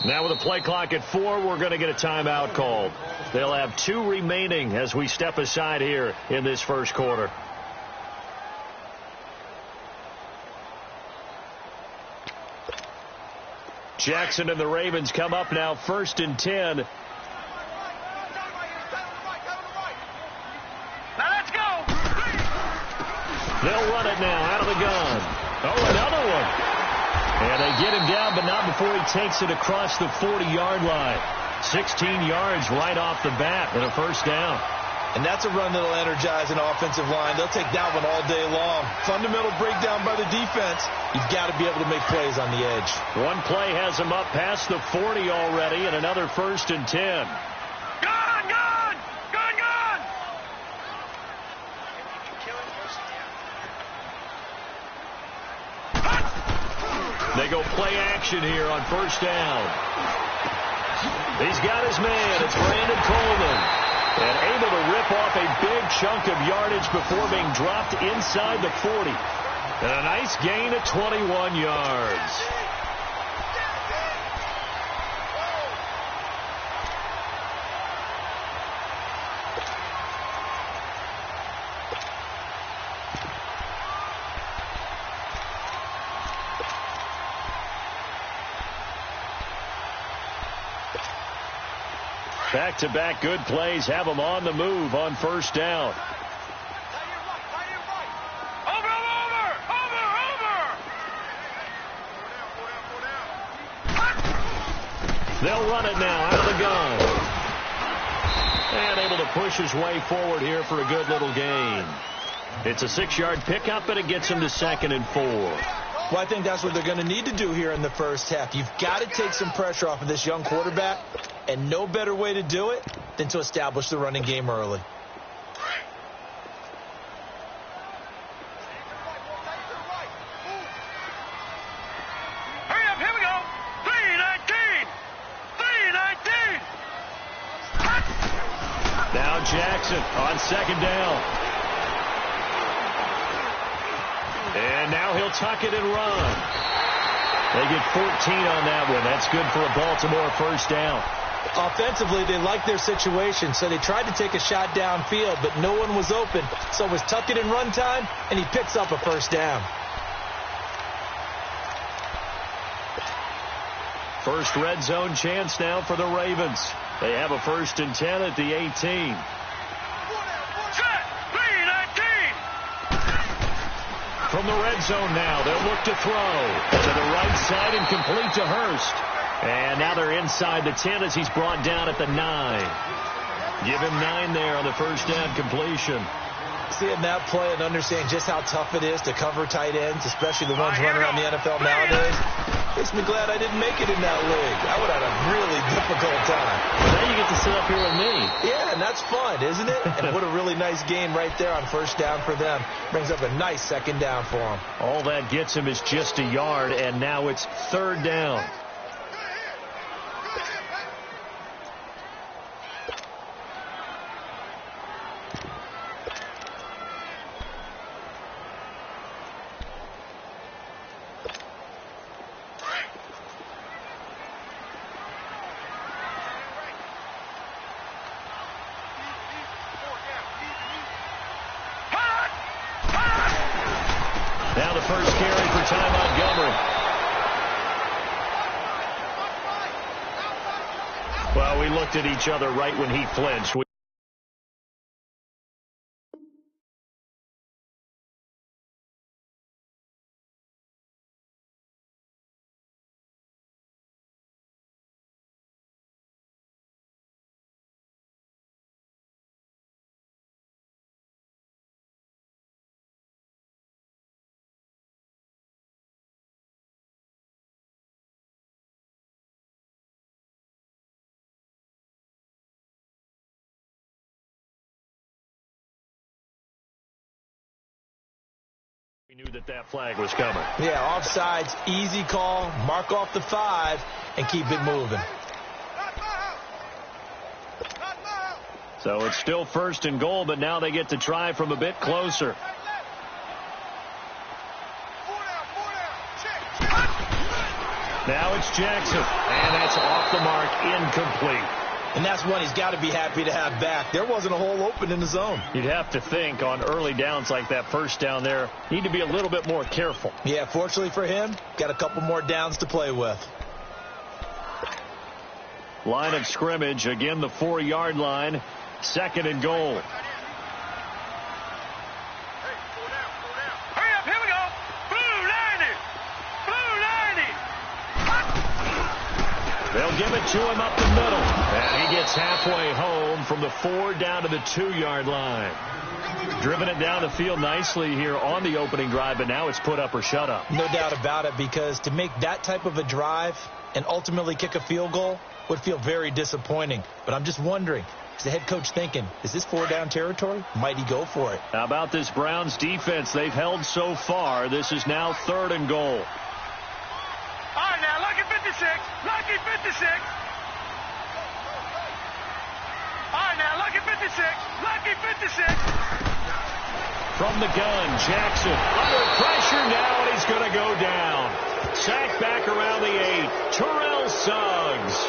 Now with a play clock at 4, we're going to get a timeout called. They'll have 2 remaining as we step aside here in this first quarter. Jackson and the Ravens come up now, 1st and 10. Now let's go. They'll run it now out of the gun. Oh, another one. And they get him down, but not before he takes it across the 40-yard line. 16 yards right off the bat and a first down. And that's a run that'll energize an offensive line. They'll take that one all day long. Fundamental breakdown by the defense. You've got to be able to make plays on the edge. One play has him up past the 40 already, and another 1st and 10. Gone, gone, gone, gone. They go play action here on 1st down. He's got his man. It's Brandon Coleman. And able to rip off a big chunk of yardage before being dropped inside the 40. And a nice gain at 21 yards. Back-to-back good plays have them on the move on 1st down. Over. They'll run it now out of the gun. And able to push his way forward here for a good little gain. It's a 6-yard pickup, and it gets him to 2nd and 4. Well, I think that's what they're going to need to do here in the first half. You've got to take some pressure off of this young quarterback, and no better way to do it than to establish the running game early. Hurry up, here we go. 3-19. Now Jackson on 2nd down. And now he'll tuck it and run. They get 14 on that one. That's good for a Baltimore 1st down. Offensively, they liked their situation, so they tried to take a shot downfield, but no one was open. So it was tuck it and run time, and he picks up a 1st down. First red zone chance now for the Ravens. They have a 1st and 10 at the 18. From the red zone now, they'll look to throw to the right side and complete to Hurst. And now they're inside the 10 as he's brought down at the 9. Give him 9 there on the 1st down completion. Seeing that play and understanding just how tough it is to cover tight ends, especially the ones running around the NFL nowadays, makes me glad I didn't make it in that league. I would have had a really difficult time. Well, now you get to sit up here with me. Yeah, and that's fun, isn't it? And what a really nice game right there on 1st down for them. Brings up a nice 2nd down for them. All that gets him is just a yard, and now it's 3rd down. Now the first carry for Ty Montgomery. Well, we looked at each other right when he flinched. We knew that flag was coming. Yeah, offsides, easy call, mark off the 5, and keep it moving. So it's still 1st and goal, but now they get to try from a bit closer. Now it's Jackson, and that's off the mark, incomplete. And that's one he's got to be happy to have back. There wasn't a hole open in the zone. You'd have to think on early downs like that first down there, need to be a little bit more careful. Yeah, fortunately for him, got a couple more downs to play with. Line of scrimmage, again the 4-yard line, 2nd and goal. Hurry up, here we go. Blue 90. Blue 90. They'll give it to him up the middle. And he gets halfway home from the 4 down to the 2-yard line. Driven it down the field nicely here on the opening drive, but now it's put up or shut up. No doubt about it, because to make that type of a drive and ultimately kick a field goal would feel very disappointing. But I'm just wondering, is the head coach thinking, is this 4-down territory? Might he go for it? How about this Browns defense they've held so far? This is now 3rd and goal. All right, now, lucky 56. Lucky 56. All right, now, lucky 56. Lucky 56. From the gun, Jackson under pressure now, and he's going to go down. Sacked back around the 8. Terrell Suggs.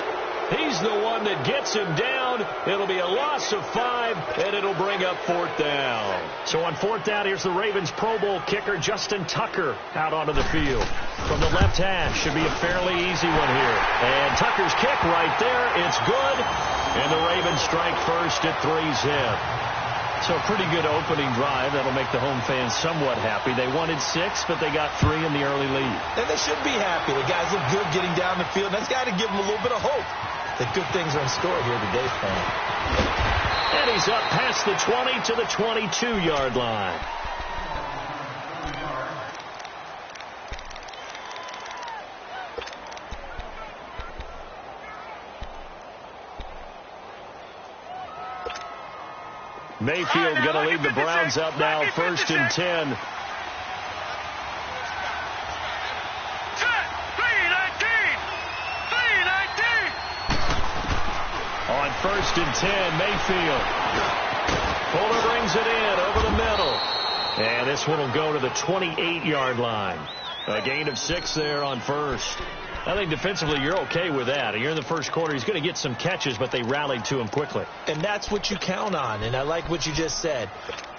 He's the one that gets him down. It'll be a loss of 5, and it'll bring up 4th down. So on 4th down, here's the Ravens Pro Bowl kicker, Justin Tucker, out onto the field. From the left hash, should be a fairly easy one here. And Tucker's kick right there. It's good. And the Ravens strike first at 3-zip. So a pretty good opening drive. That'll make the home fans somewhat happy. They wanted 6, but they got 3 in the early lead. And they should be happy. The guys look good getting down the field. That's got to give them a little bit of hope that good things are in store here today for him. And he's up past the 20 to the 22-yard line. Mayfield going to lead the Browns up now, 1st and 10. On 1st and 10, Mayfield. Fuller brings it in over the middle. And this one will go to the 28-yard line. A gain of 6 there on 1st. I think defensively you're okay with that. You're in the first quarter. He's going to get some catches, but they rallied to him quickly. And that's what you count on, and I like what you just said.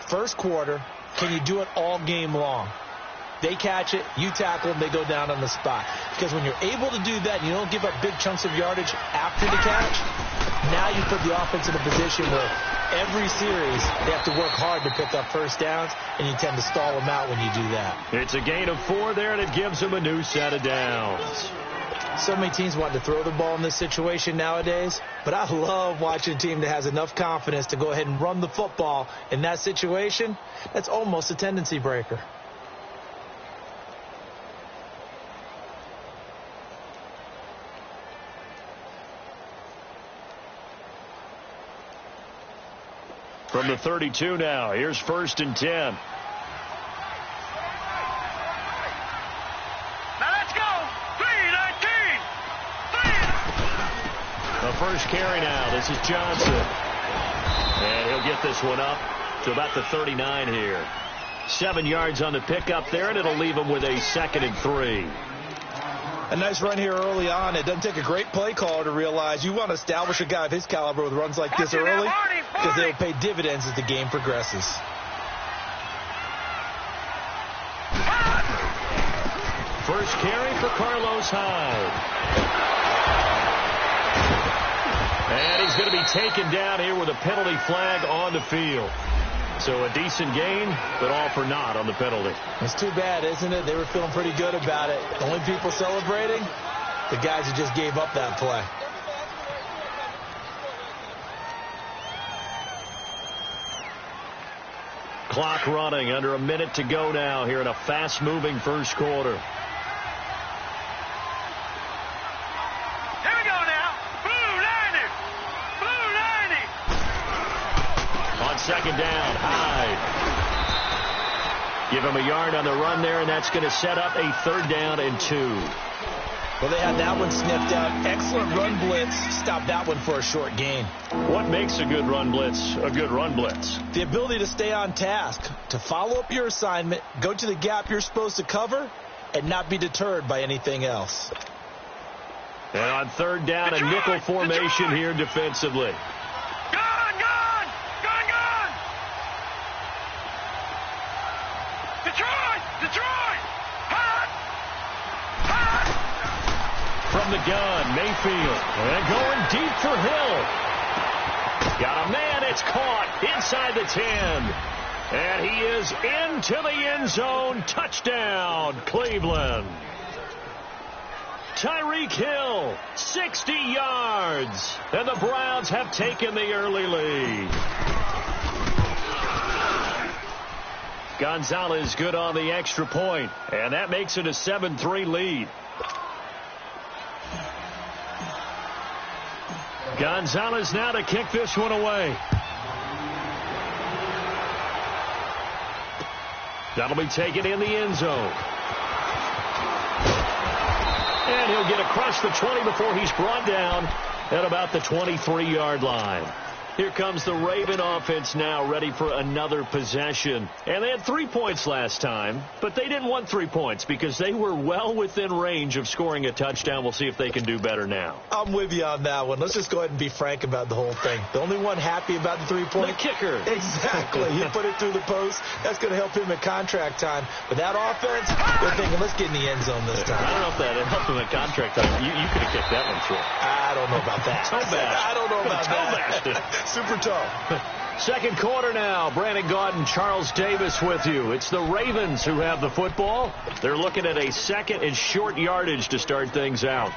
First quarter, can you do it all game long? They catch it, you tackle them, they go down on the spot. Because when you're able to do that and you don't give up big chunks of yardage after the catch, now you put the offense in a position where every series they have to work hard to pick up first downs, and you tend to stall them out when you do that. It's a gain of 4 there, and it gives them a new set of downs. So many teams want to throw the ball in this situation nowadays, but I love watching a team that has enough confidence to go ahead and run the football in that situation. That's almost a tendency breaker. From the 32 now, here's 1st and 10. Now let's go. 3-19. The first carry now. This is Johnson. And he'll get this one up to about the 39 here. 7 yards on the pickup there, and it'll leave him with a 2nd and 3. A nice run here early on. It doesn't take a great play caller to realize you want to establish a guy of his caliber with runs like this early, because they'll pay dividends as the game progresses. First carry for Carlos Hyde. And he's going to be taken down here with a penalty flag on the field. So a decent gain, but all for naught on the penalty. It's too bad, isn't it? They were feeling pretty good about it. The only people celebrating, the guys who just gave up that play. Clock running, under a minute to go now here in a fast-moving first quarter. Here we go now. Blue 90. Blue 90. On 2nd down, Hyde. Give him a yard on the run there, and that's going to set up a 3rd down and 2. Well, they had that one sniffed out. Excellent run blitz. Stop that one for a short gain. What makes a good run blitz a good run blitz? The ability to stay on task, to follow up your assignment, go to the gap you're supposed to cover, and not be deterred by anything else. And on third down, a nickel formation here defensively. Gone! Detroit! Hot! From the gun, Mayfield. And going deep for Hill. Got a man, it's caught inside the 10. And he is into the end zone. Touchdown, Cleveland. Tyreek Hill, 60 yards. And the Browns have taken the early lead. Gonzalez good on the extra point, and that makes it a 7-3 lead. Gonzalez now to kick this one away. That'll be taken in the end zone. And he'll get across the 20 before he's brought down at about the 23-yard line. Here comes the Raven offense now, ready for another possession. And they had 3 points last time, but they didn't want 3 points because they were well within range of scoring a touchdown. We'll see if they can do better now. I'm with you on that one. Let's just go ahead and be frank about the whole thing. The only one happy about the 3-point? The kicker. Exactly. He put it through the post. That's going to help him at contract time. But that offense, they're thinking, let's get in the end zone this time. I don't know if that helped him at contract time. You could have kicked that one through. I don't know about that. I don't know about that. Super tough. Second quarter now. Brandon Gaudin, Charles Davis with you. It's the Ravens who have the football. They're looking at a second and short yardage to start things out.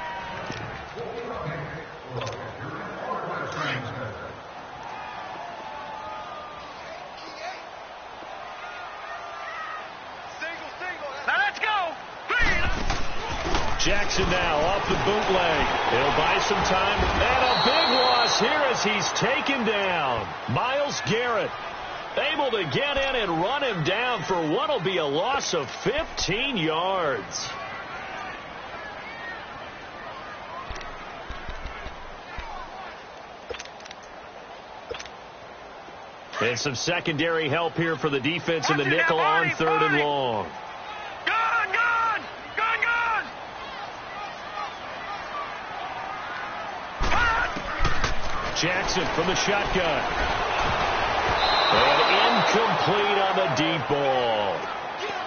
Now let's go. Jackson now off the bootleg. He'll buy some time. And a big loss here as he's taken down. Myles Garrett able to get in and run him down for what will be a loss of 15 yards. And some secondary help here for the defense in the nickel on third and long. Jackson from the shotgun. And incomplete on the deep ball.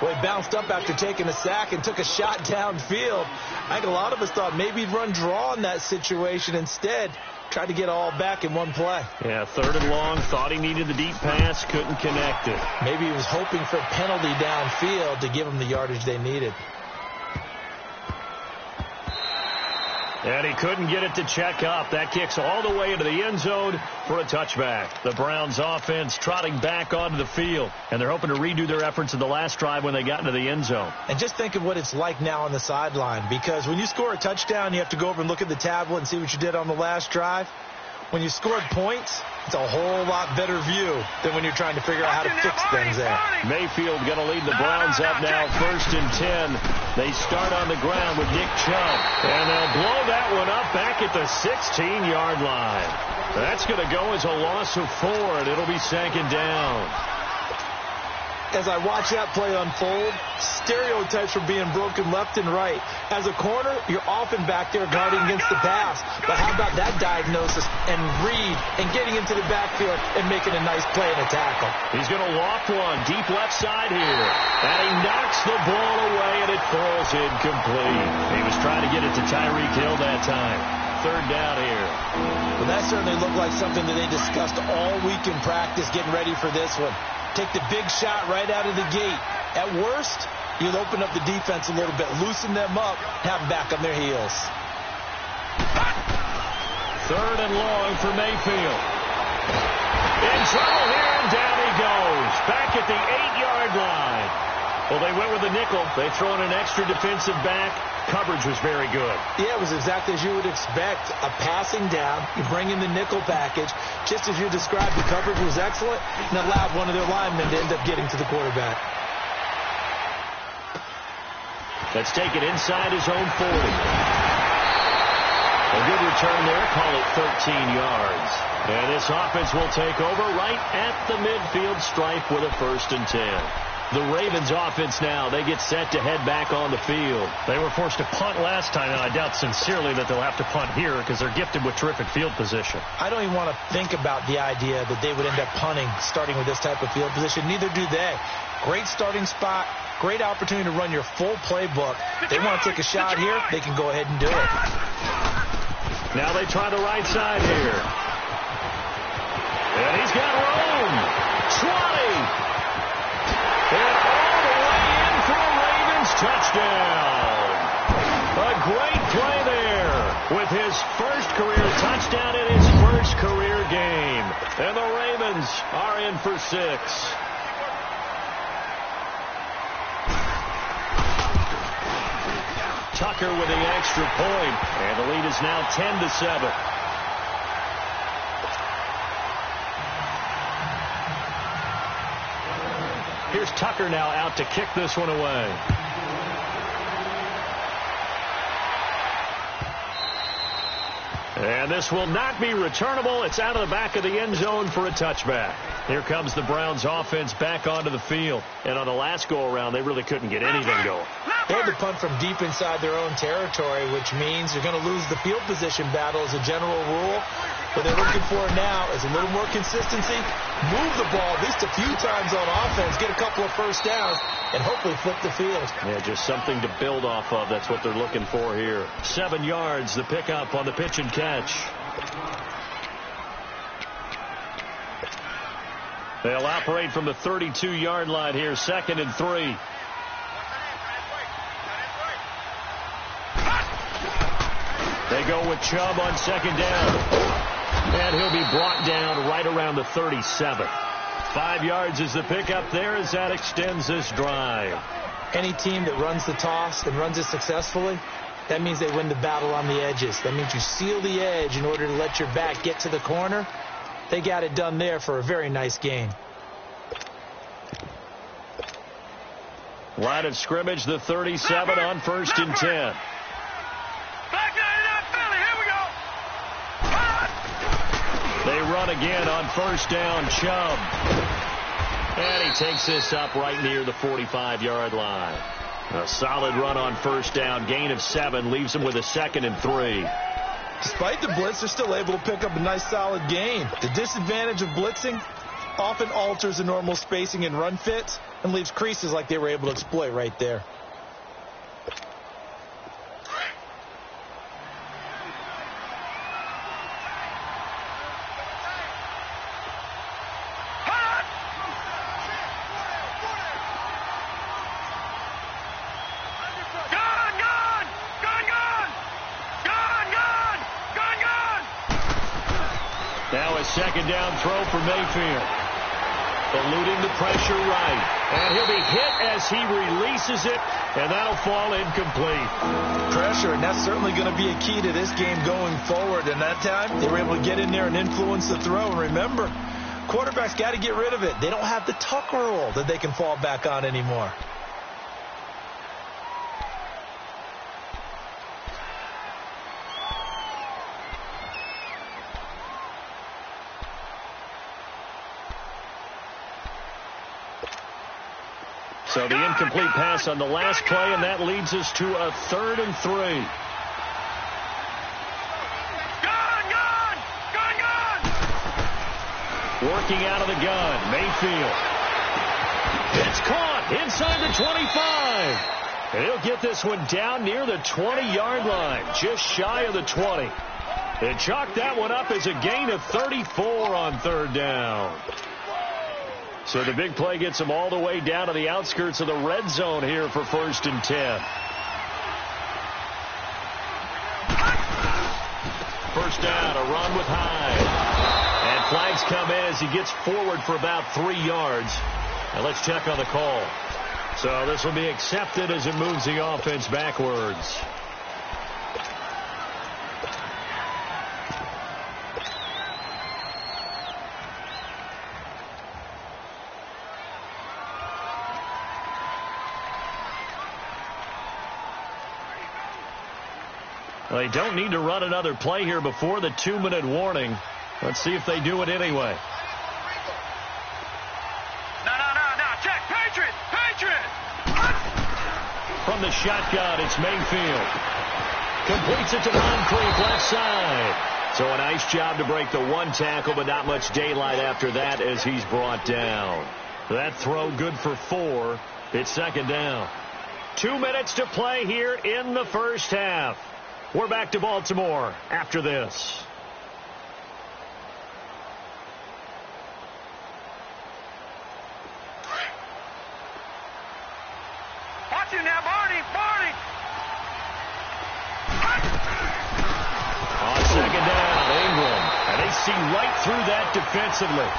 Well, he bounced up after taking a sack and took a shot downfield. I think a lot of us thought maybe he'd run draw in that situation. Instead, tried to get all back in one play. Yeah, third and long. Thought he needed the deep pass. Couldn't connect it. Maybe he was hoping for a penalty downfield to give him the yardage they needed. And he couldn't get it to check up. That kicks all the way into the end zone for a touchback. The Browns offense trotting back onto the field. And they're hoping to redo their efforts in the last drive when they got into the end zone. And just think of what it's like now on the sideline. Because when you score a touchdown, you have to go over and look at the tablet and see what you did on the last drive. When you scored points, it's a whole lot better view than when you're trying to figure out how to fix things there. Mayfield going to lead the Browns up now, 1st and 10. They start on the ground with Nick Chubb. And they'll blow that one up back at the 16-yard line. That's going to go as a loss of 4, and it'll be second down. As I watch that play unfold, stereotypes are being broken left and right. As a corner, you're often back there guarding against the pass. But how about that diagnosis and read and getting into the backfield and making a nice play and a tackle? He's going to loft one deep left side here. And he knocks the ball away, and it falls incomplete. He was trying to get it to Tyreek Hill that time. Third down here. Well, that certainly looked like something that they discussed all week in practice, getting ready for this one. Take the big shot right out of the gate. At worst, you'll open up the defense a little bit, loosen them up, have them back on their heels. Third and long for Mayfield. In trouble here, and down he goes. Back at the 8-yard line. Well, they went with the nickel. They throw in an extra defensive back. Coverage was very good. Yeah, it was exactly as you would expect. A passing down. You bring in the nickel package. Just as you described, the coverage was excellent and allowed one of their linemen to end up getting to the quarterback. Let's take it inside his own 40. A good return there. Call it 13 yards. And this offense will take over right at the midfield stripe with a 1st and 10. The Ravens offense now, they get set to head back on the field. They were forced to punt last time, and I doubt sincerely that they'll have to punt here because they're gifted with terrific field position. I don't even want to think about the idea that they would end up punting starting with this type of field position. Neither do they. Great starting spot, great opportunity to run your full playbook. They want to take a shot here, they can go ahead and do it. Now they try the right side here. And he's got room. 20. And all the way in for a Ravens touchdown. A great play there with his first career touchdown in his first career game. And the Ravens are in for 6. Tucker with the extra point, and the lead is now 10-7. Here's Tucker now out to kick this one away. And this will not be returnable. It's out of the back of the end zone for a touchback. Here comes the Browns offense back onto the field. And on the last go-around, they really couldn't get anything going. They had to punt from deep inside their own territory, which means you're going to lose the field position battle as a general rule. What they're looking for now is a little more consistency, move the ball at least a few times on offense, get a couple of first downs, and hopefully flip the field. Yeah, just something to build off of. That's what they're looking for here. 7 yards, the pickup on the pitch and catch. They'll operate from the 32-yard line here, 2nd and 3. They go with Chubb on 2nd down. And he'll be brought down right around the 37. 5 yards is the pickup there as that extends this drive. Any team that runs the toss and runs it successfully, that means they win the battle on the edges. That means you seal the edge in order to let your back get to the corner. They got it done there for a very nice gain. Line of scrimmage, the 37 on 1st and 10. They run again on 1st down, Chubb. And he takes this up right near the 45-yard line. A solid run on 1st down, gain of 7, leaves him with a 2nd and 3. Despite the blitz, they're still able to pick up a nice solid gain. The disadvantage of blitzing often alters the normal spacing and run fits and leaves creases like they were able to exploit right there. Now a 2nd down throw for Mayfield. Eluding the pressure right. And he'll be hit as he releases it, and that'll fall incomplete. Pressure, and that's certainly going to be a key to this game going forward. And that time, they were able to get in there and influence the throw. And remember, quarterbacks got to get rid of it. They don't have the Tucker rule that they can fall back on anymore. So the incomplete pass on the last play, and that leads us to a 3rd and 3. Working out of the gun, Mayfield. It's caught inside the 25. And he'll get this one down near the 20-yard line, just shy of the 20. And chalk that one up as a gain of 34 on 3rd down. So the big play gets them all the way down to the outskirts of the red zone here for 1st and 10. 1st down, a run with Hyde. And flags come in as he gets forward for about 3 yards. And let's check on the call. So this will be accepted as it moves the offense backwards. They don't need to run another play here before the 2-minute warning. Let's see if they do it anyway. No. Check. Patriot. from the shotgun. It's Mayfield. Completes it to Moncrief, left side. So a nice job to break the one tackle, but not much daylight after that as he's brought down. That throw good for 4. It's second down. 2 minutes to play here in the first half. We're back to Baltimore after this. Watch him now, Barney. On second down, Ingram. And they see right through that defensively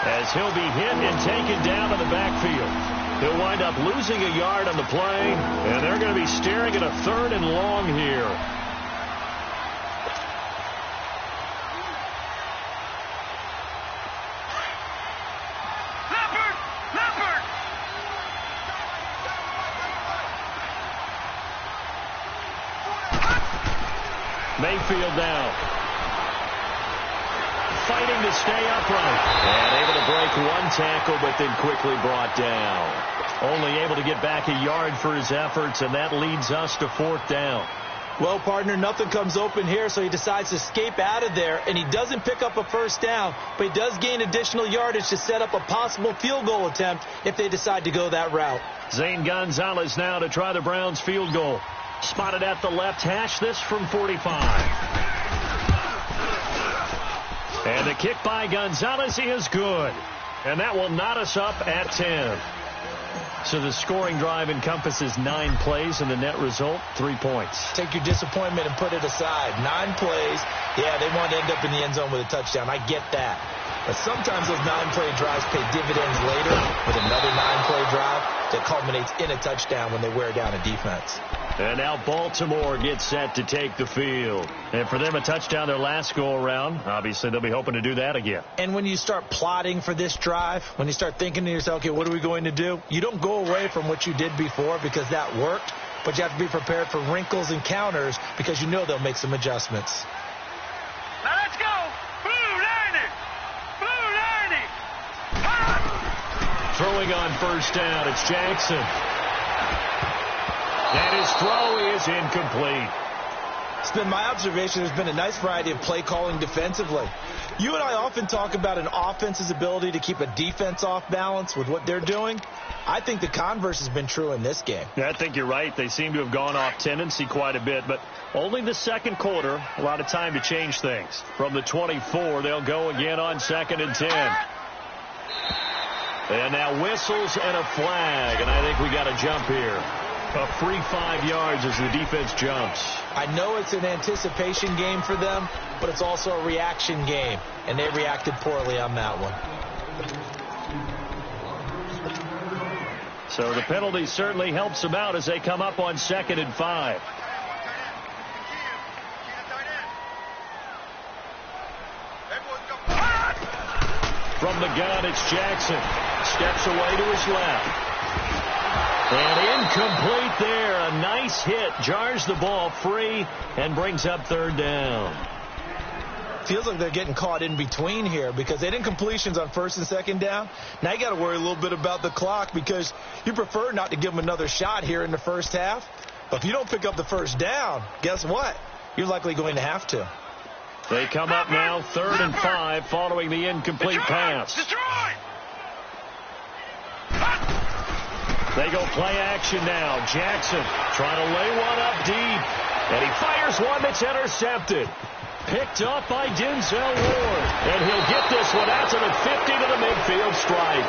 as he'll be hit and taken down in the backfield. He'll wind up losing a yard on the play, and they're going to be staring at a 3rd and long here. Leopard! Mayfield now. Fighting to stay upright. And able to break one tackle, but then quickly brought down. Only able to get back a yard for his efforts, and that leads us to 4th down. Well, partner, nothing comes open here, so he decides to escape out of there, and he doesn't pick up a first down, but he does gain additional yardage to set up a possible field goal attempt if they decide to go that route. Zane Gonzalez now to try the Browns field goal. Spotted at the left hash, this from 45. And the kick by Gonzalez is good. And that will knot us up at 10. So the scoring drive encompasses 9 plays, and the net result, 3 points. Take your disappointment and put it aside. 9 plays. Yeah, they want to end up in the end zone with a touchdown. I get that. But sometimes those 9-play drives pay dividends later with another 9-play drive that culminates in a touchdown when they wear down a defense. And now Baltimore gets set to take the field. And for them, a touchdown their last go-around. Obviously, they'll be hoping to do that again. And when you start plotting for this drive, when you start thinking to yourself, okay, what are we going to do? You don't go away from what you did before because that worked, but you have to be prepared for wrinkles and counters because you know they'll make some adjustments. Now let's go. Blue 90. Throwing on first down, it's Jackson. And his throw is incomplete. It's been my observation there's been a nice variety of play calling defensively. You and I often talk about an offense's ability to keep a defense off balance with what they're doing. I think the converse has been true in this game. Yeah, I think you're right. They seem to have gone off tendency quite a bit, but only the second quarter, a lot of time to change things. From the 24, they'll go again on 2nd and 10. And now whistles and a flag, and I think we got a jump here. A free 5 yards as the defense jumps. I know it's an anticipation game for them, but it's also a reaction game, and they reacted poorly on that one. So the penalty certainly helps them out as they come up on 2nd and 5. From the gun, it's Jackson. Steps away to his left. And incomplete there. A nice hit. Jars the ball free and brings up 3rd down. Feels like they're getting caught in between here because they didn't completions on 1st and 2nd down. Now you got to worry a little bit about the clock because you prefer not to give them another shot here in the first half. But if you don't pick up the first down, guess what? You're likely going to have to. They come up now 3rd and 5 following the incomplete pass. They go play action now. Jackson trying to lay one up deep. And he fires one that's intercepted. Picked up by Denzel Ward. And he'll get this one out to the 50 to the midfield stripe.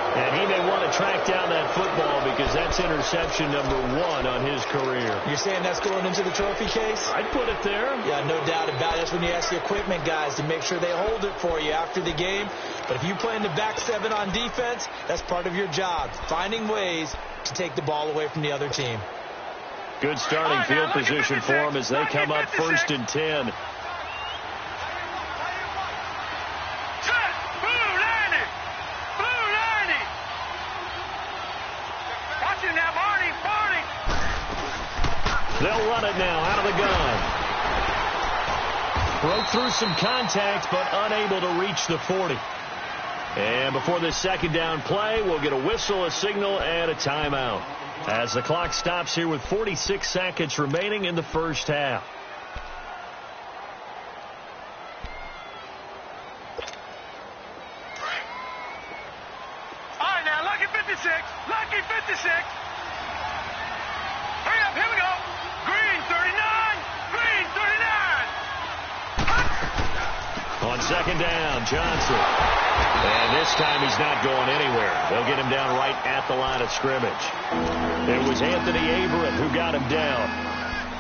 And he may want to track down that football because that's interception number 1 on his career. You're saying that's going into the trophy case? I'd put it there. Yeah, no doubt about it. That's when you ask the equipment guys to make sure they hold it for you after the game. But if you play in the back 7 on defense, that's part of your job, finding ways to take the ball away from the other team. Good starting field position for them as they come up 1st and 10. They'll run it now out of the gun. Broke through some contact, but unable to reach the 40. And before this 2nd down play, we'll get a whistle, a signal, and a timeout. as the clock stops here with 46 seconds remaining in the first half. All right, now, lucky 56. Lucky 56. Hurry up, here we go. Green 39. Green 39. On second down, Johnson. And this time he's not going anywhere. They'll get him down right at the line of scrimmage. It was Anthony Averett who got him down.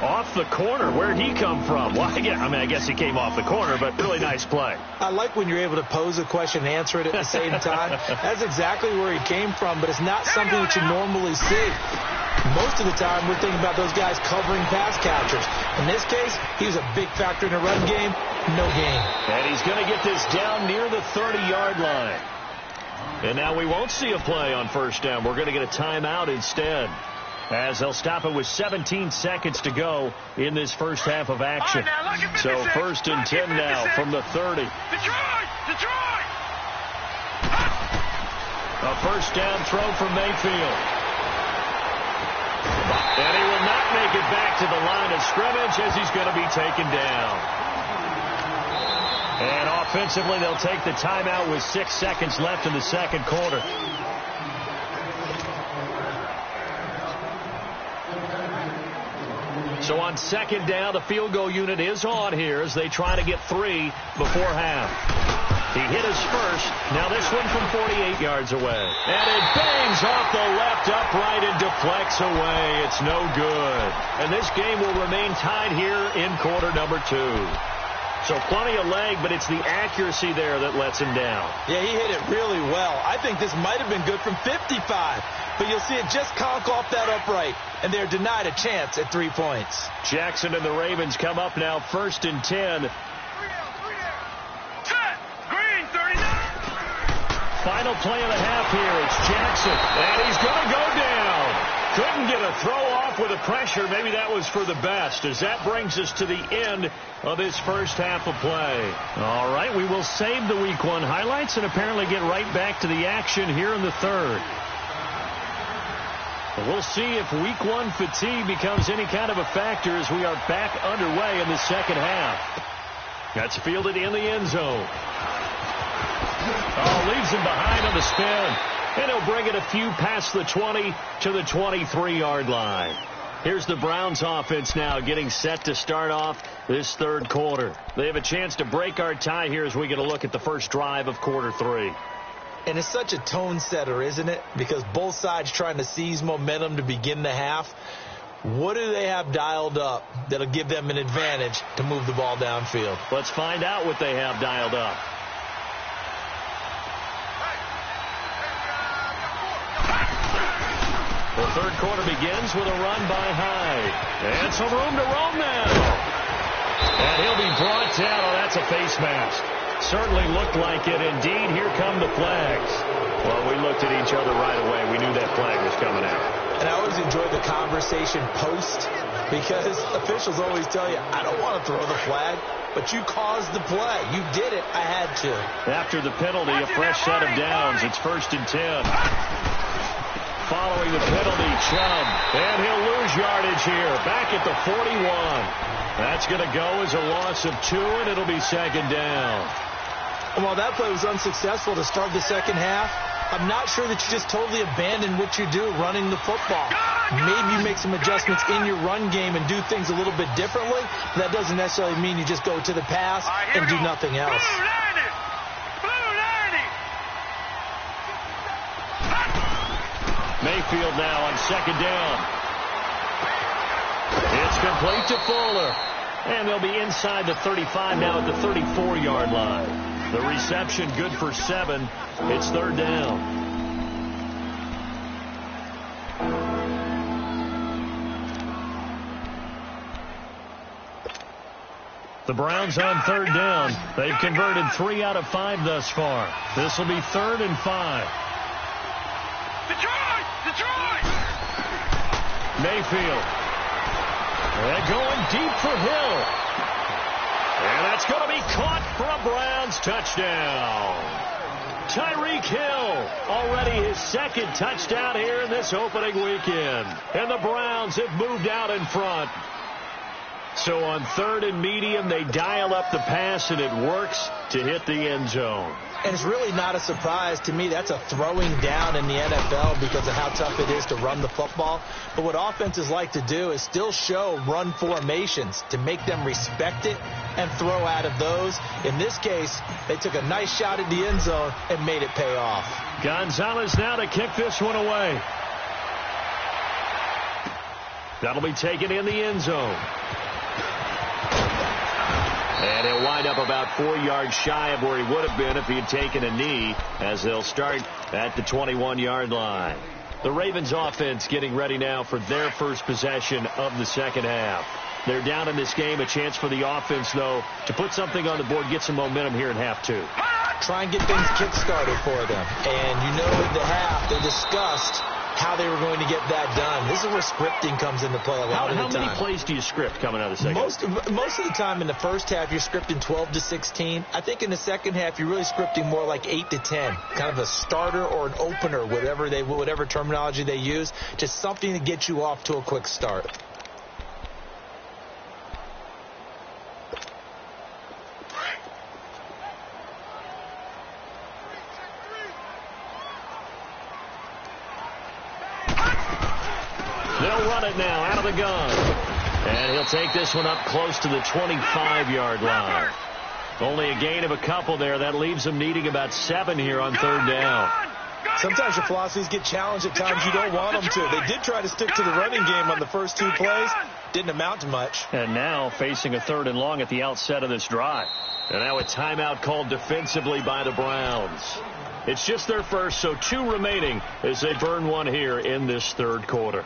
Off the corner. Where'd he come from? Well, I guess he came off the corner, but really nice play. I like when you're able to pose a question and answer it at the same time. That's exactly where he came from, but it's not something that you normally see. Most of the time, we're thinking about those guys covering pass catchers. In this case, he was a big factor in the run game. No gain. And he's going to get this down near the 30-yard line. And now we won't see a play on first down. We're going to get a timeout instead, as they'll stop it with 17 seconds to go in this first half of action. So first and 10 now from the 30. Detroit! A first down throw from Mayfield. And he will not make it back to the line of scrimmage as he's going to be taken down. And offensively, they'll take the timeout with 6 seconds left in the second quarter. So on second down, the field goal unit is on here as they try to get 3 before half. He hit his first. Now this one from 48 yards away. And it bangs off the left upright and deflects away. It's no good. And this game will remain tied here in quarter number 2. So plenty of leg, but it's the accuracy there that lets him down. Yeah, he hit it really well. I think this might have been good from 55. But you'll see it just conk off that upright, and they're denied a chance at 3 points. Jackson and the Ravens come up now first and 10. Green 39. Final play of the half here. It's Jackson, and he's going to go down. Couldn't get a throw off with the pressure. Maybe that was for the best, as that brings us to the end of this first half of play. All right, we will save the Week 1 highlights and apparently get right back to the action here in the third. We'll see if Week 1 fatigue becomes any kind of a factor as we are back underway in the second half. That's fielded in the end zone. Oh, leaves him behind on the spin. And he'll bring it a few past the 20 to the 23-yard line. Here's the Browns offense now getting set to start off this third quarter. They have a chance to break our tie here as we get a look at the first drive of quarter 3. And it's such a tone setter, isn't it? Because both sides trying to seize momentum to begin the half. What do they have dialed up that'll give them an advantage to move the ball downfield? Let's find out what they have dialed up. The third quarter begins with a run by Hyde. And some room to roam now. And he'll be brought down. Oh, that's a face mask. Certainly looked like it. Indeed, here come the flags. Well, we looked at each other right away. We knew that flag was coming out. And I always enjoy the conversation post, because officials always tell you, I don't want to throw the flag, but you caused the play. You did it. I had to. After the penalty, a fresh set of downs. It's first and 10. Following the penalty, Chubb. And he'll lose yardage here. Back at the 41. That's going to go as a loss of 2, and it'll be second down. Well, that play was unsuccessful to start the second half. I'm not sure that you just totally abandon what you do running the football. Maybe you make some adjustments in your run game and do things a little bit differently. That doesn't necessarily mean you just go to the pass and do nothing else. Mayfield now on second down. It's complete to Fuller. And they'll be inside the 35 now at the 34-yard line. The reception good for 7. It's third down. The Browns on third down. They've converted 3 out of 5 thus far. This will be 3rd and 5. Detroit! Mayfield. And going deep for Hill. And that's going to be caught for a Browns touchdown. Tyreek Hill. Already his second touchdown here in this opening weekend. And the Browns have moved out in front. So on 3rd and medium, they dial up the pass, and it works to hit the end zone. And it's really not a surprise to me. That's a throwing down in the NFL because of how tough it is to run the football. But what offenses like to do is still show run formations to make them respect it and throw out of those. In this case, they took a nice shot at the end zone and made it pay off. Gonzalez now to kick this one away. That'll be taken in the end zone. And he'll wind up about 4 yards shy of where he would have been if he had taken a knee, as they'll start at the 21-yard line. The Ravens offense getting ready now for their first possession of the second half. They're down in this game. A chance for the offense, though, to put something on the board, get some momentum here in half two. Try and get things kick-started for them. And you know in the half they discussed how they were going to get that done. This is where scripting comes into play a lot of the time. How many plays do you script coming out of the second half? Most of the time in the first half, you're scripting 12 to 16. I think in the second half, you're really scripting more like 8 to 10. Kind of a starter or an opener, whatever terminology they use. Just something to get you off to a quick start. They'll run it now out of the gun. And he'll take this one up close to the 25-yard line. Only a gain of a couple there. That leaves them needing about 7 here on 3rd down. Sometimes your philosophies get challenged at times you don't want them to. They did try to stick to the running game on the first 2 plays. Didn't amount to much. And now facing a 3rd and long at the outset of this drive. And now a timeout called defensively by the Browns. It's just their first, so 2 remaining as they burn one here in this 3rd quarter.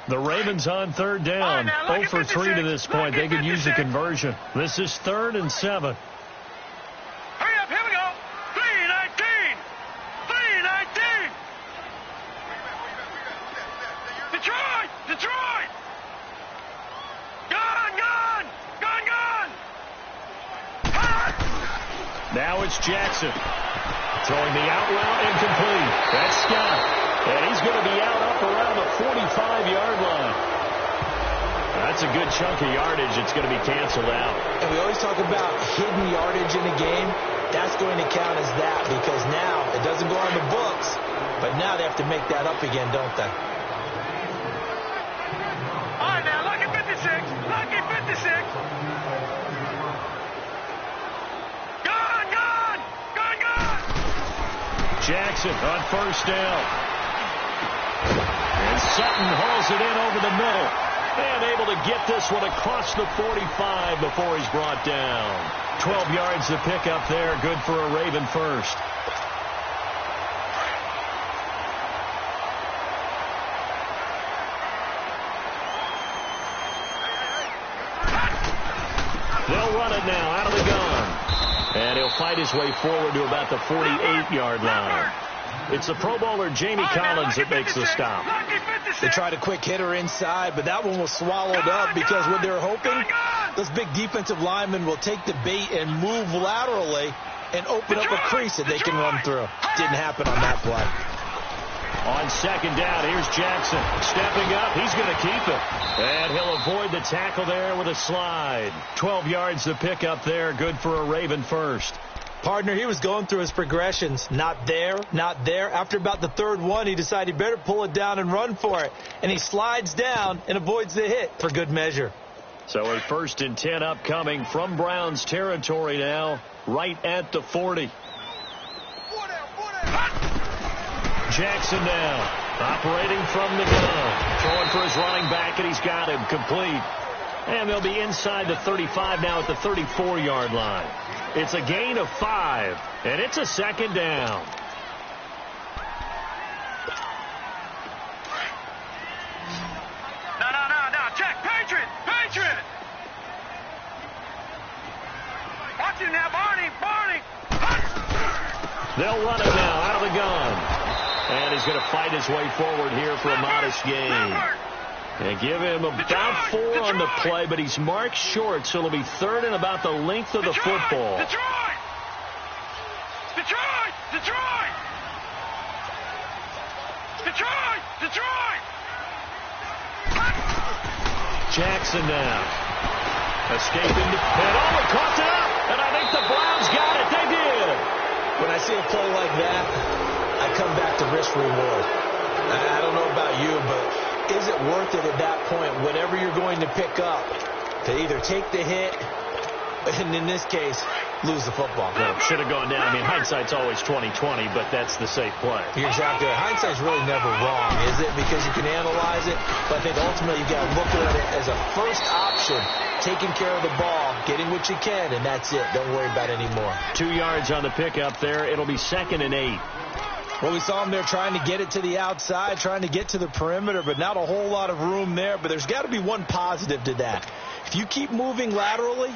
The Ravens on 3rd down. 0 for 3 to this point. They could use a conversion. This is 3rd and 7. Hurry up, here we go. 3-19. 3-19. Detroit! Detroit! Gone! Now it's Jackson. Throwing the out route incomplete. That's Scott. And he's going to be out up around the 45-yard line. That's a good chunk of yardage. It's going to be canceled out. And we always talk about hidden yardage in a game. That's going to count as that because now it doesn't go on the books, but now they have to make that up again, don't they? All right, now, lucky 56. Lucky 56. Gone! Jackson on 1st down. And Sutton hauls it in over the middle. And able to get this one across the 45 before he's brought down. 12 yards to pick up there. Good for a Raven first. They'll run it now out of the gun. And he'll fight his way forward to about the 48-yard line. It's the Pro Bowler Jamie Collins that makes the stop. They tried a quick hitter inside, but that one was swallowed up because what they're hoping, those big defensive linemen will take the bait and move laterally and open up a crease that they can run through. Didn't happen on that play. On 2nd down, here's Jackson. Stepping up, he's going to keep it. And he'll avoid the tackle there with a slide. 12 yards to pick up there. Good for a Raven first. Partner, he was going through his progressions. Not there, not there. After about the 3rd one, he decided he better pull it down and run for it. And he slides down and avoids the hit for good measure. So a 1st and 10 upcoming from Browns territory now, right at the 40. Jackson now, operating from the gun. Throwing for his running back, and he's got him complete. And they'll be inside the 35 now at the 34-yard line. It's a gain of 5, and it's a 2nd down. No. Check. Patriot. Watch him now, Barney. They'll run it now out of the gun. And he's going to fight his way forward here for a modest gain. And give him about 4 on the play, but he's marked short, so it'll be third and about the length of the football. Detroit! Detroit! Detroit! Detroit! Detroit! Jackson now. Escaping the pit. Oh, it caught it up! And I think the Browns got it. They did! When I see a play like that, I come back to risk reward. I don't know about you, but is it worth it at that point, whatever you're going to pick up, to either take the hit, and in this case, lose the football? Well, should have gone down. I mean, hindsight's always 20/20, but that's the safe play. You're exactly right. Hindsight's really never wrong, is it? Because you can analyze it, but I think ultimately you got to look at it as a first option, taking care of the ball, getting what you can, and that's it. Don't worry about it anymore. 2 yards on the pickup there. It'll be 2nd and 8. Well, we saw him there trying to get it to the outside, trying to get to the perimeter, but not a whole lot of room there. But there's got to be one positive to that. If you keep moving laterally,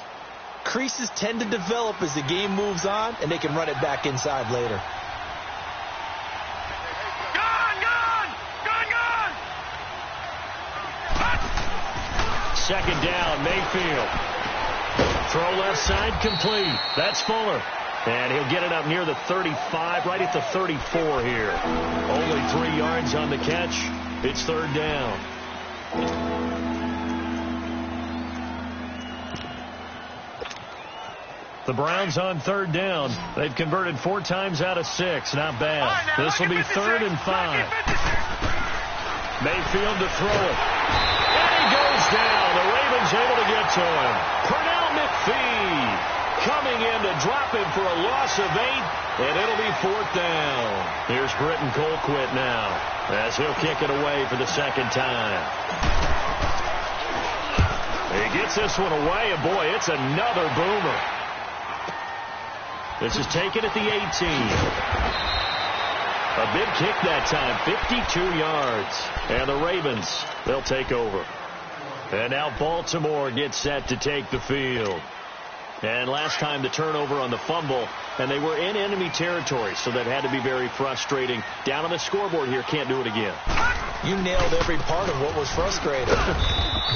creases tend to develop as the game moves on, and they can run it back inside later. Gone! 2nd down, Mayfield. Throw left side complete. That's Fuller. And he'll get it up near the 35, right at the 34 here. Only 3 yards on the catch. It's 3rd down. The Browns on 3rd down. They've converted 4 times out of 6. Not bad. This will be 3rd and 5. Mayfield to throw it. And he goes down. The Ravens able to get to him. Pernell McPhee coming in to drop him for a loss of 8, and it'll be 4th down. Here's Britton Colquitt now, as he'll kick it away for the 2nd time. He gets this one away, and boy, it's another boomer. This is taken at the 18. A big kick that time, 52 yards. And the Ravens, they'll take over. And now Baltimore gets set to take the field. And last time the turnover on the fumble, and they were in enemy territory, so that had to be very frustrating. Down on the scoreboard here, can't do it again. You nailed every part of what was frustrating.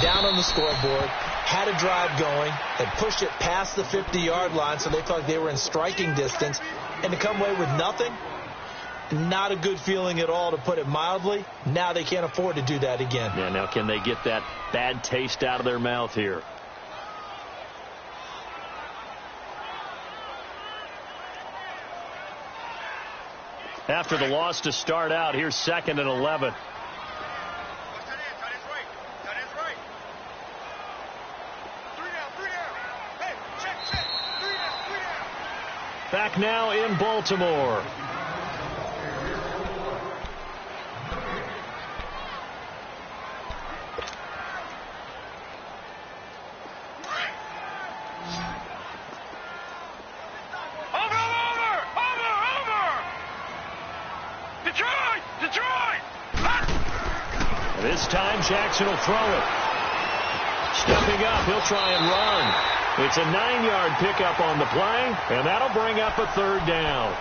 Down on the scoreboard, had a drive going, had pushed it past the 50-yard line, so they thought they were in striking distance, and to come away with nothing, not a good feeling at all, to put it mildly. Now they can't afford to do that again. Yeah, now can they get that bad taste out of their mouth here? After the loss to start out, here's 2nd and 11. Back now in Baltimore. This time Jackson will throw it. Stepping up, he'll try and run. It's a 9-yard pickup on the play, and that'll bring up a 3rd down.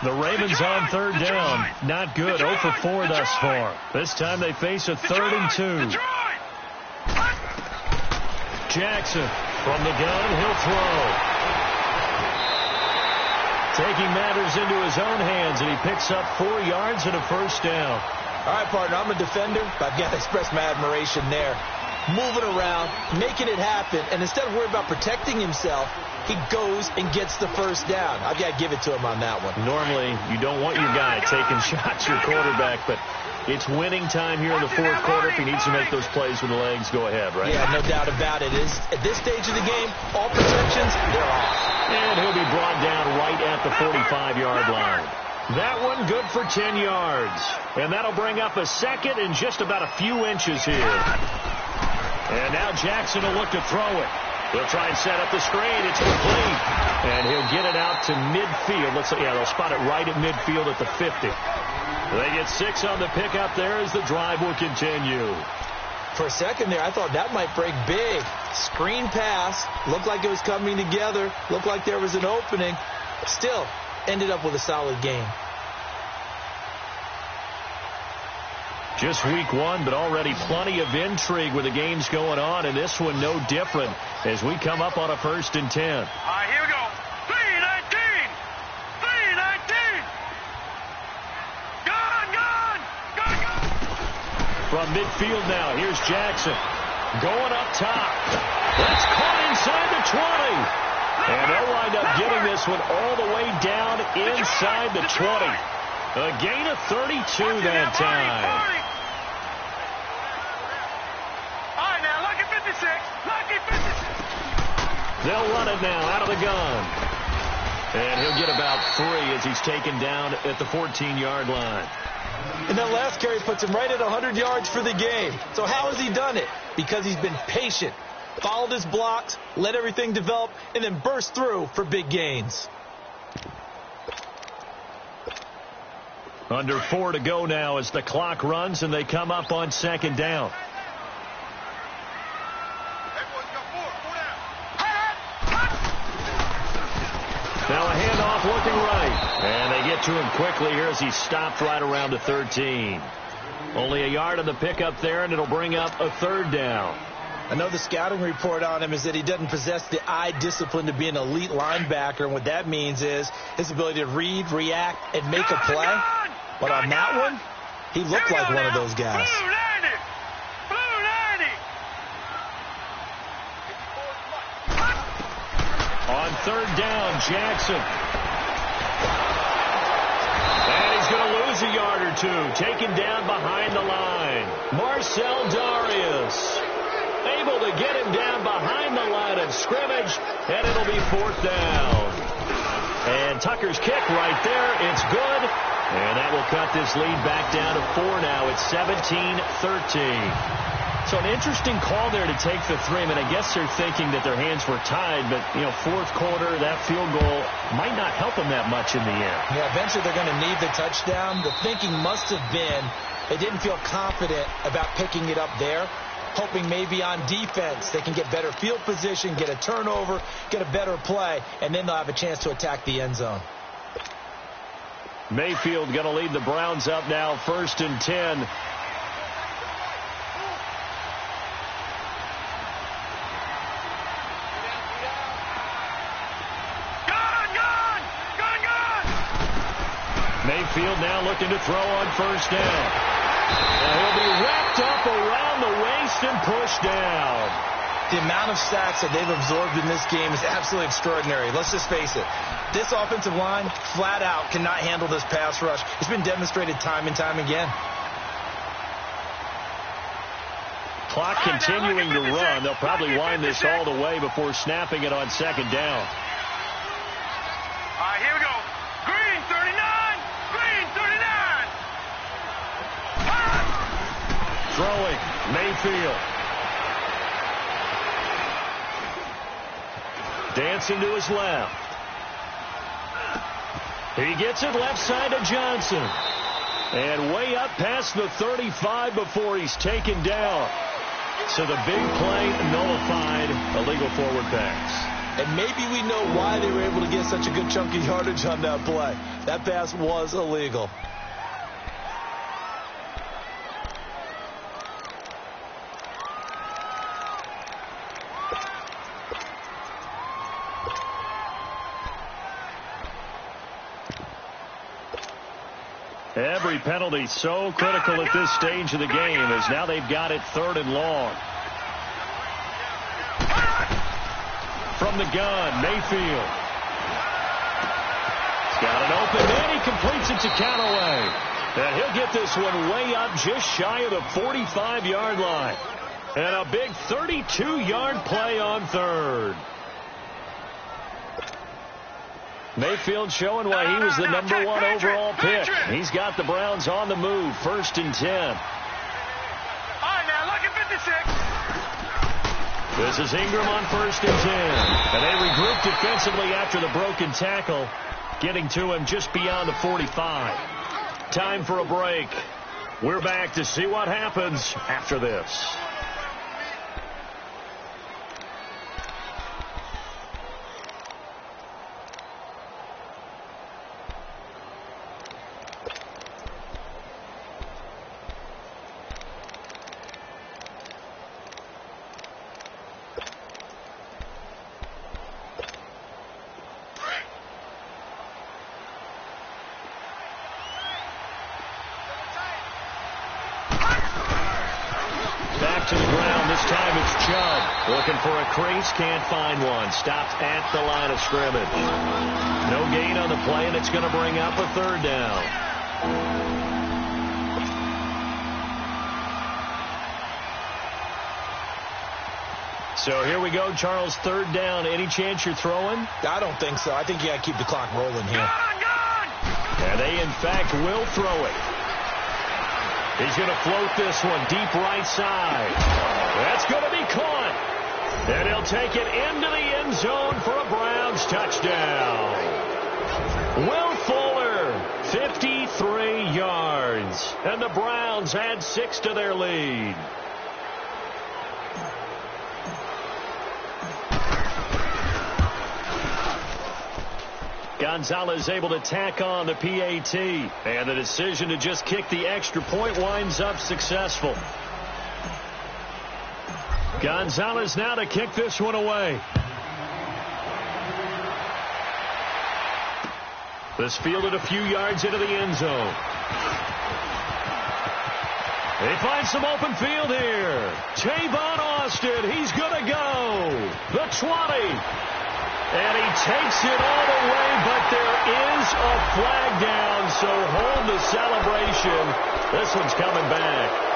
The Ravens on 3rd down. Not good. 0 for 4 thus far. This time they face a 3rd and 2. Jackson from the gun. He'll throw. Taking matters into his own hands, and he picks up 4 yards and a 1st down. All right, partner, I'm a defender, but I've got to express my admiration there. Moving around, making it happen, and instead of worrying about protecting himself, he goes and gets the 1st down. I've got to give it to him on that one. Normally, you don't want your guy taking shots, your quarterback, but it's winning time here in the 4th quarter. If he needs to make those plays with the legs, go ahead, right? Yeah, no doubt about it. At this stage of the game, all protections, they're off. And he'll be brought down right at the 45-yard line. That one good for 10 yards. And that'll bring up a 2nd and just about a few inches here. And now Jackson will look to throw it. He'll try and set up the screen. It's complete. And he'll get it out to midfield. They'll spot it right at midfield at the 50. They get 6 on the pickup there as the drive will continue. For a second there, I thought that might break big. Screen pass. Looked like it was coming together. Looked like there was an opening. Still, ended up with a solid game. Just week one, but already plenty of intrigue with the games going on, and this one no different as we come up on a 1st and 10. All right, here we go. 3-19. 3-19. Gone. From midfield now, here's Jackson. Going up top. That's caught inside the 20. And they'll wind up getting this one all the way down inside the 20. A gain of 32 that time. All right, now, lucky 56. Lucky 56. They'll run it now out of the gun. And he'll get about 3 as he's taken down at the 14-yard line. And that last carry puts him right at 100 yards for the game. So how has he done it? Because he's been patient, followed his blocks, let everything develop, and then burst through for big gains. Under 4 to go now as the clock runs and they come up on 2nd down. Now a handoff looking right. And they get to him quickly here as he stopped right around the 13. Only a yard on the pickup there, and it'll bring up a 3rd down. I know the scouting report on him is that he doesn't possess the eye discipline to be an elite linebacker. And what that means is his ability to read, react, and make a play. But on that one, he looked like one of those guys. Blue 90. On 3rd down, Jackson. And he's going to lose a yard or 2. Taken down behind the line. Marcel Darius able to get him down behind the line of scrimmage, and it'll be 4th down. And Tucker's kick right there. It's good. And that will cut this lead back down to 4 now. It's 17-13. So an interesting call there to take the 3. I mean, I guess they're thinking that their hands were tied, but, 4th quarter, that field goal might not help them that much in the end. Yeah, eventually they're going to need the touchdown. The thinking must have been they didn't feel confident about picking it up there, hoping maybe on defense they can get better field position, get a turnover, get a better play, and then they'll have a chance to attack the end zone. Mayfield going to lead the Browns up now, 1st and 10. Mayfield now looking to throw on 1st down. And he'll be wrapped up around the waist and pushed down. The amount of sacks that they've absorbed in this game is absolutely extraordinary. Let's just face it. This offensive line, flat out, cannot handle this pass rush. It's been demonstrated time and time again. Clock continuing to run. They'll probably wind this all the way before snapping it on 2nd down. All right, here we go. Green 39. Green 39. Throwing, Mayfield. Dancing to his left. He gets it left side to Johnson. And way up past the 35 before he's taken down. So the big play nullified, illegal forward pass. And maybe we know why they were able to get such a good chunk of yardage on that play. That pass was illegal. Every penalty so critical at this stage of the game as now they've got it 3rd and long. From the gun, Mayfield. He's got an open man. He completes it to Callaway. And he'll get this one way up just shy of the 45-yard line. And a big 32-yard play on 3rd. Mayfield showing why he was the number 1 overall pick. He's got the Browns on the move, 1st and 10. All right, now, look at 56. This is Ingram on 1st and 10. And they regroup defensively after the broken tackle, getting to him just beyond the 45. Time for a break. We're back to see what happens after this. the ground. This time it's Chubb. Looking for a crease. Can't find one. Stopped at the line of scrimmage. No gain on the play, and it's going to bring up a third down. So here we go, Charles, third down. Any chance you're throwing? I don't think so. I think you got to keep the clock rolling here. And they, in fact, will throw it. He's going to float this one deep right side. That's going to be caught. And he'll take it into the end zone for a Browns touchdown. Will Fuller, 53 yards. And the Browns add 6 to their lead. Gonzalez able to tack on the PAT. And the decision to just kick the extra point winds up successful. Gonzalez now to kick this one away. This fielded a few yards into the end zone. They find some open field here. Tavon Austin, he's going to go. The 20. And he takes it all the way, but there is a flag down, so hold the celebration. This one's coming back.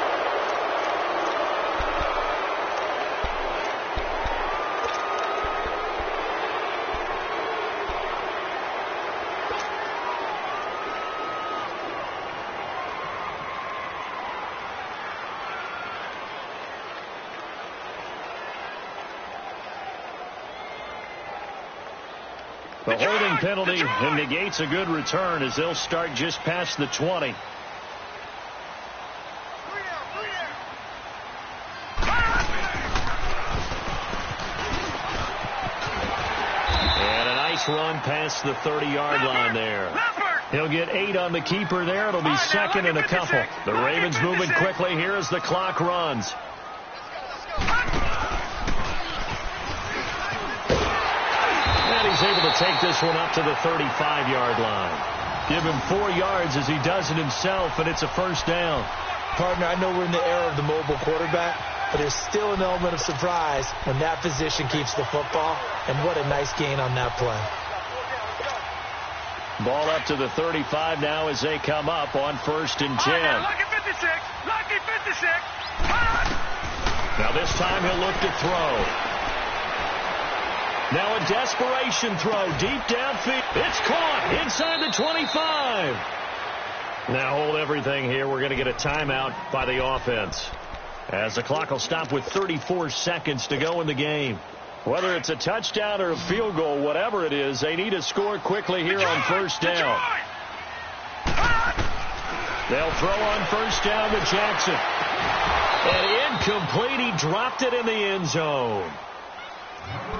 The holding penalty negates a good return as they'll start just past the 20. And a nice run past the 30-yard line there. He'll get 8 on the keeper there. It'll be second and a couple. The Ravens moving quickly here as the clock runs. He's able to take this one up to the 35-yard line. Give him 4 yards as he does it himself, and it's a first down. Partner, I know we're in the era of the mobile quarterback, but there's still an element of surprise when that position keeps the football, and what a nice gain on that play. Ball up to the 35 now as they come up on 1st and 10. Lucky 56. Lucky 56. Now this time he'll look to throw. Now a desperation throw deep downfield. It's caught inside the 25. Now hold everything here. We're going to get a timeout by the offense, as the clock will stop with 34 seconds to go in the game. Whether it's a touchdown or a field goal, whatever it is, they need to score quickly here on first down. They'll throw on first down to Jackson. And incomplete. He dropped it in the end zone.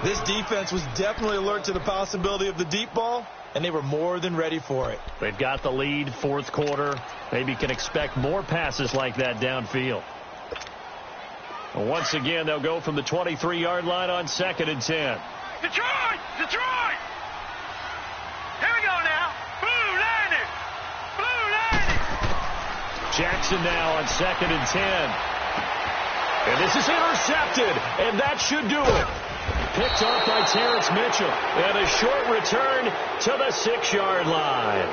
This defense was definitely alert to the possibility of the deep ball, and they were more than ready for it. They've got the lead, fourth quarter. Maybe can expect more passes like that downfield. Once again, they'll go from the 23-yard line on 2nd and 10. Detroit! Detroit! Here we go now. Blue landed! Blue landed! Jackson now on 2nd and 10. And this is intercepted, and that should do it. Picked off by Terrence Mitchell. And a short return to the 6-yard line.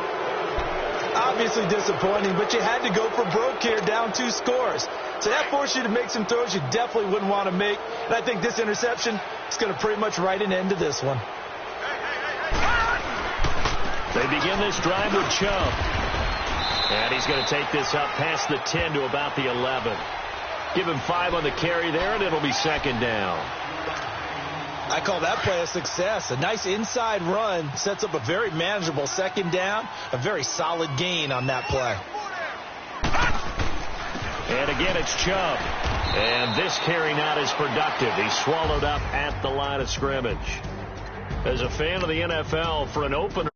Obviously disappointing, but you had to go for broke here, down 2 scores. So that forced you to make some throws you definitely wouldn't want to make. And I think this interception is going to pretty much write an end to this one. They begin this drive with Chubb. And he's going to take this up past the 10 to about the 11. Give him 5 on the carry there, and it'll be 2nd down. I call that play a success. A nice inside run sets up a very manageable 2nd down. A very solid gain on that play. And again, it's Chubb. And this carry not as productive. He's swallowed up at the line of scrimmage. As a fan of the NFL, for an opener,